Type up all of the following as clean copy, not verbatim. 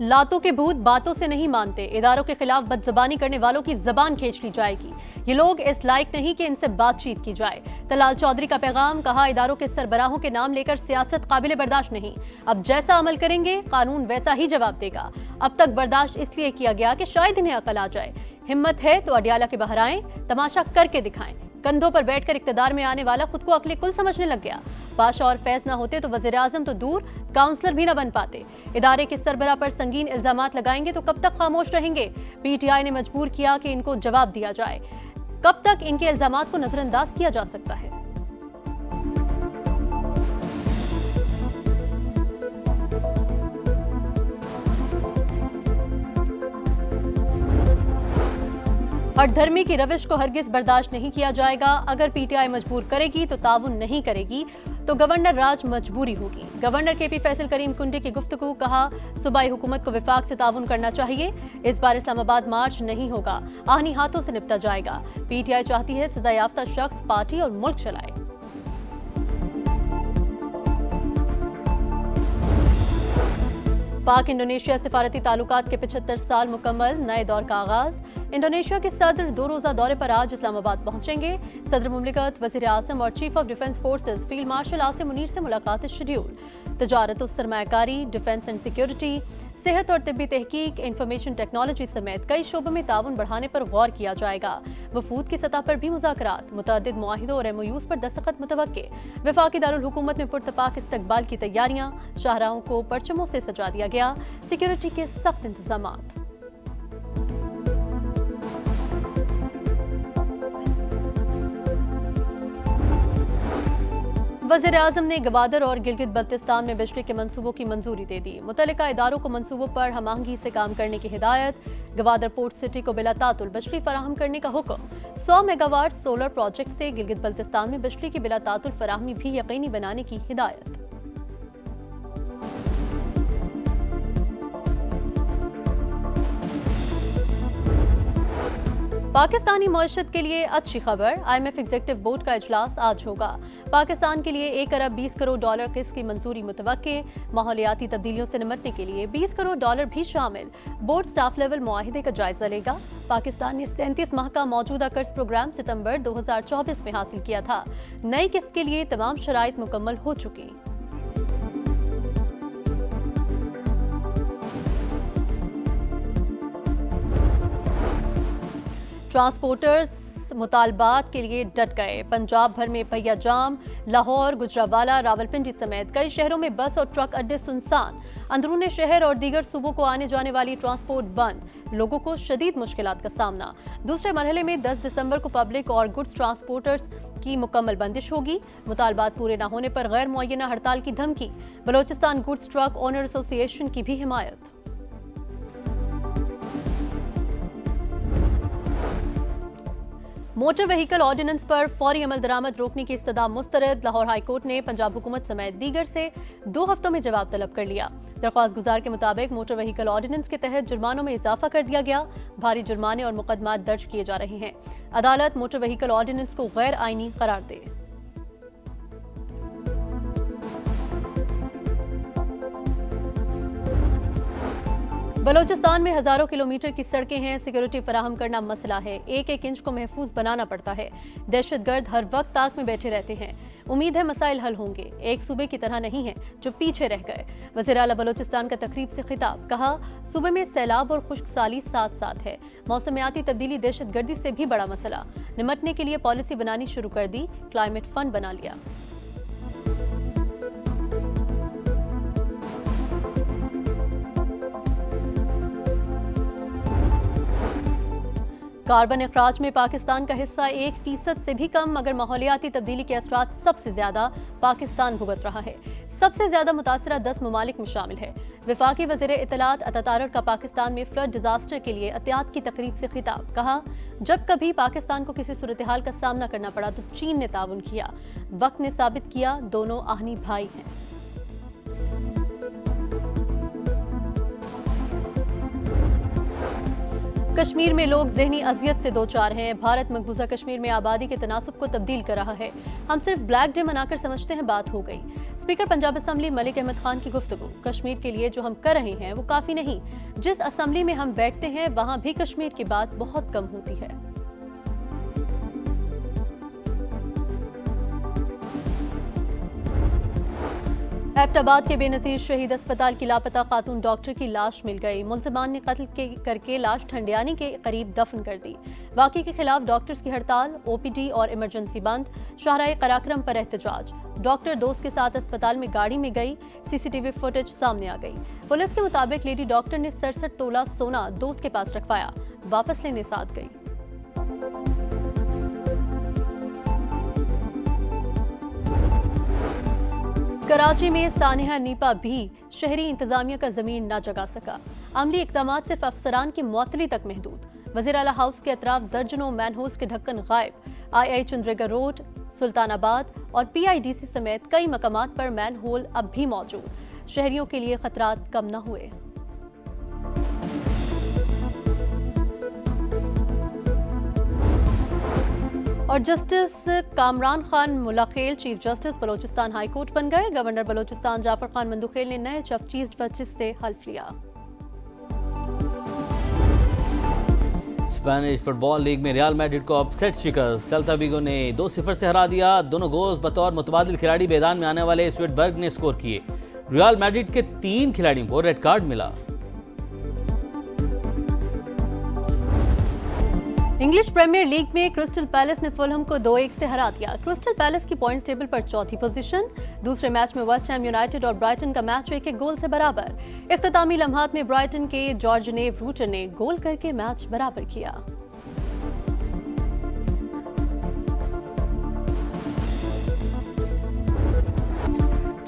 लातों के भूत बातों से नहीं मानते, इदारों के खिलाफ बदजबानी करने वालों की जबान खींच ली जाएगी। ये लोग इस लायक नहीं कि इनसे बातचीत की जाए। तलाल चौधरी का पैगाम, कहा इदारों के सरबराहों के नाम लेकर सियासत काबिल बर्दाश्त नहीं। अब जैसा अमल करेंगे कानून वैसा ही जवाब देगा। अब तक बर्दाश्त इसलिए किया गया कि शायद इन्हें अकल आ जाए। हिम्मत है तो अडियाला के बाहर आएं, तमाशा करके दिखाएं। कंधों पर बैठकर इक्तदार में आने वाला खुद को अकले कुल समझने लग गया। पाशा और फैज न होते तो वजीर आजम तो दूर, काउंसलर भी न बन पाते। इदारे के सरबरा पर संगीन इल्जामात लगाएंगे तो कब तक खामोश रहेंगे। पीटीआई ने मजबूर किया कि इनको जवाब दिया जाए। कब तक इनके इल्जामात को नजरअंदाज किया जा सकता है। हठधर्मी की रविश को हरगिज बर्दाश्त नहीं किया जाएगा। अगर पीटीआई मजबूर करेगी तो ताउन नहीं करेगी तो गवर्नर राज मजबूरी होगी। गवर्नर केपी फैसल करीम कुंडे की गुफ्तगू, कहा सूबाई हुकूमत को विफाक से ताउन करना चाहिए। इस बार इस्लामाबाद मार्च नहीं होगा, आहनी हाथों से निपटा जाएगा। पीटीआई चाहती है सजा याफ्ता शख्स पार्टी और मुल्क चलाए। पाक इंडोनेशिया सिफारती ताल्लुकात के 75 साल मुकम्मल, नए दौर का आगाज। इंडोनेशिया के सदर 2 रोजा दौरे पर आज इस्लामाबाद पहुंचेंगे। सदर मुमलिकत, वजीर आजम और chief of defence forces field marshal Asim Munir से मुलाकात शेड्यूल। तजारत और सरमायाकारी, डिफेंस एंड सिक्योरिटी, सेहत और तिब्बी तहकीक, इंफॉर्मेशन टेक्नोलॉजी समेत कई शोबों में ताउन बढ़ाने पर गौर किया जाएगा। वफूद की सतह पर भी मुज़ाकरात, मुतअद्दिद मुआहिदों और एमओयूज़ पर दस्तखत मुतवक्के। वफाकी दारुल हुकूमत में पुरतपाक इस्तकबाल की तैयारियां, शाहराहों को परचमों से सजा दिया गया। सिक्योरिटी के सख्त इंतजामात। वज़ीर आज़म ने गवादर और गिलगित बल्तिस्तान में बिजली के मंसूबों की मंजूरी दे दी। मुतल्लिका इदारों को मंसूबों पर हमआहंगी से काम करने की हिदायत। गवादर पोर्ट सिटी को बिला तातुल बिजली फराहम करने का हुक्म। 100 मेगावाट सोलर प्रोजेक्ट से गिलगित बल्तिस्तान में बिजली की बिला तातुल फराहमी भी यकीनी बनाने की हिदायत। पाकिस्तानी मईशत के लिए अच्छी खबर, IMF एग्जीक्यूटिव बोर्ड का इजलास आज होगा। पाकिस्तान के लिए 1 अरब 20 करोड़ डॉलर किस्त की मंजूरी मुतवक्के। माहौलियाती तब्दीलियों से निपटने के लिए 20 करोड़ डॉलर भी शामिल। बोर्ड स्टाफ लेवल मुआहिदे का जायजा लेगा। पाकिस्तान ने 37 माह का मौजूदा कर्ज प्रोग्राम सितंबर 2024 में हासिल किया था। नई किस्त के लिए तमाम शराइत मुकम्मल हो चुकी। ट्रांसपोर्टर्स मुतालबात के लिए डट गए। पंजाब भर में पहिया जाम। लाहौर, गुजरावाला, रावलपिंडी समेत कई शहरों में बस और ट्रक अड्डे सुनसान। अंदरूनी शहर और दीगर सूबों को आने जाने वाली ट्रांसपोर्ट बंद। लोगों को शदीद मुश्किलात का सामना। दूसरे मरहले में 10 दिसंबर को पब्लिक और गुड्स ट्रांसपोर्टर्स की मुकम्मल बंदिश होगी। मुतालबात पूरे न होने पर गैर मुअय्यना हड़ताल की धमकी। Balochistan goods truck owner association की भी हिमायत। मोटर व्हीकल ऑर्डिनेंस पर फौरी अमल दरामद रोकने की इस्तदा मुस्तरद। लाहौर हाईकोर्ट ने पंजाब हुकूमत समेत दीगर से 2 हफ्तों में जवाब तलब कर लिया। दरख्वास्त गुजार के मुताबिक मोटर व्हीकल ऑर्डिनेंस के तहत जुर्मानों में इजाफा कर दिया गया। भारी जुर्माने और मुकदमात दर्ज किए जा रहे हैं। अदालत मोटर व्हीकल ऑर्डिनेंस को गैर आईनी करार दे। बलोचिस्तान में हजारों किलोमीटर की सड़कें हैं। सिक्योरिटी फराहम करना मसला है। एक एक इंच को महफूज बनाना पड़ता है। दहशतगर्द हर वक्त ताक में बैठे रहते हैं। उम्मीद है मसाइल हल होंगे। एक सूबे की तरह नहीं है जो पीछे रह गए। वज़ीर आला बलोचिस्तान का तकरीब से खिताब, कहा सूबे में सैलाब और खुश्क साली साथ साथ है। मौसमियाती तब्दीली, दहशतगर्दी से भी बड़ा मसला। निमटने के लिए पॉलिसी बनानी शुरू कर दी। क्लाइमेट फंड बना लिया। कार्बन अखराज में पाकिस्तान का हिस्सा 1% से भी कम, मगर माहौलियाती तब्दीली के असरात सबसे ज्यादा पाकिस्तान भुगत रहा है। सबसे ज्यादा मुतासरा 10 ममालिक में शामिल है। वफाकी वज़ीर इत्तलात अतातारक का पाकिस्तान में फ्लड डिजास्टर के लिए एहतियात की तकरीब से खिताब, कहा जब कभी पाकिस्तान को किसी सूरत हाल का सामना करना पड़ा तो चीन ने ताउन किया। वक्त ने साबित किया दोनों आहनी भाई हैं। कश्मीर में लोग ज़हनी अजियत से दो चार हैं। भारत मकबूजा कश्मीर में आबादी के तनासुब को तब्दील कर रहा है। हम सिर्फ ब्लैक डे मनाकर समझते हैं बात हो गई। स्पीकर पंजाब असेंबली मलिक अहमद खान की गुफ्तगू। कश्मीर के लिए जो हम कर रहे हैं वो काफी नहीं। जिस असेंबली में हम बैठते हैं वहां भी कश्मीर की बात बहुत कम होती है। एबटाबाद के बेनजीर शहीद अस्पताल की लापता खातून डॉक्टर की लाश मिल गई। मुलजिमान ने कत्ल करके लाश ठंडियानी के करीब दफन कर दी। वाकई के खिलाफ डॉक्टर्स की हड़ताल, ओपीडी और इमरजेंसी बंद। शाहराह कराक्रम पर एहतजाज। डॉक्टर दोस्त के साथ अस्पताल में गाड़ी में गई, सीसीटीवी फुटेज सामने आ गई। पुलिस के मुताबिक लेडी डॉक्टर ने 67 तोला सोना दोस्त के पास रखवाया, वापस लेने साथ गई। कराची में सानिया नीपा भी शहरी इंतजामिया का जमीन न जगा सका। अमली इकदाम सिर्फ अफसरान की मुअत्तली तक महदूद। वजीर आला हाउस के अतराफ दर्जनों मैनहोल्स के ढक्कन गायब। आई चंद्रेगा रोड, सुल्तानाबाद और पीआईडीसी समेत कई मकामात पर मैनहोल अब भी मौजूद। शहरियों के लिए खतरात कम न हुए। और justice Kamran Khan Mulakhel chief justice Balochistan high court बन गए। गवर्नर बलोचिस्तान जाफर खान मंदुखेल ने नए चीफ जस्टिस से हल्फ लिया। स्पेनिश फुटबॉल लीग में रियल मैड्रिड को अपसेट शिकस्त। सेल्ता विगो ने 2-0 से हरा दिया। दोनों गोल्स बतौर मुतबादिल खिलाड़ी मैदान में आने वाले स्विटबर्ग ने स्कोर किए। रियल मैड्रिड के 3 खिलाड़ियों को रेड कार्ड मिला। इंग्लिश प्रीमियर लीग में क्रिस्टल पैलेस ने फुलहम को 2-1 से हरा दिया। क्रिस्टल पैलेस की पॉइंट्स टेबल पर चौथी पोजीशन। दूसरे मैच में वेस्ट हैम यूनाइटेड और ब्राइटन का मैच 1-1 गोल से बराबर। इख्तितामी लम्हात में ब्राइटन के जॉर्जनेव रूटर ने गोल करके मैच बराबर किया।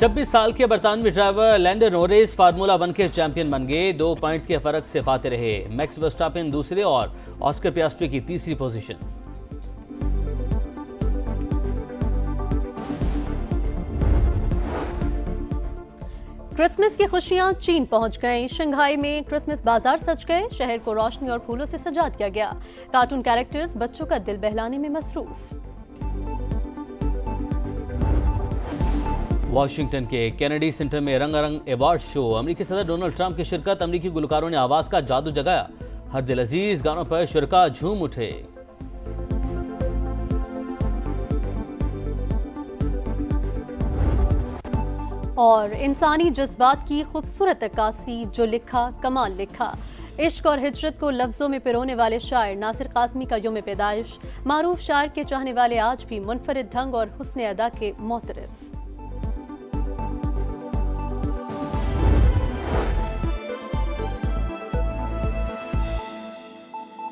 छब्बीस साल के बरतानवी ड्राइवर लैंडो नॉरिस फार्मूला 1 के चैंपियन बन गए। 2 पॉइंट्स के फर्क से फाते रहे। मैक्स वर्स्टापेन दूसरे और ऑस्कर पियास्ट्री की तीसरी पोजीशन। क्रिसमस की खुशियां चीन पहुंच गईं। शंघाई में क्रिसमस बाजार सज गए। शहर को रोशनी और फूलों से सजा दिया गया। कार्टून कैरेक्टर्स बच्चों का दिल बहलाने में मसरूफ। वाशिंगटन के कैनेडी सेंटर में रंगारंग अवार्ड शो। अमेरिकी सदर डोनाल्ड ट्रंप की शिरकत। अमेरिकी गुलकारों ने आवाज का जादू जगाया। हर दिल अजीज गानों पर शुरका झूम उठे। और इंसानी जज्बात की खूबसूरत अक्कासी, जो लिखा कमाल लिखा। इश्क और हिजरत को लफ्जों में पिरोने वाले शायर नासिर काज़मी का यौम पैदाइश। मारूफ शायर के चाहने वाले आज भी मुनफरिद ढंग और हुस्न अदा के मोतरफ।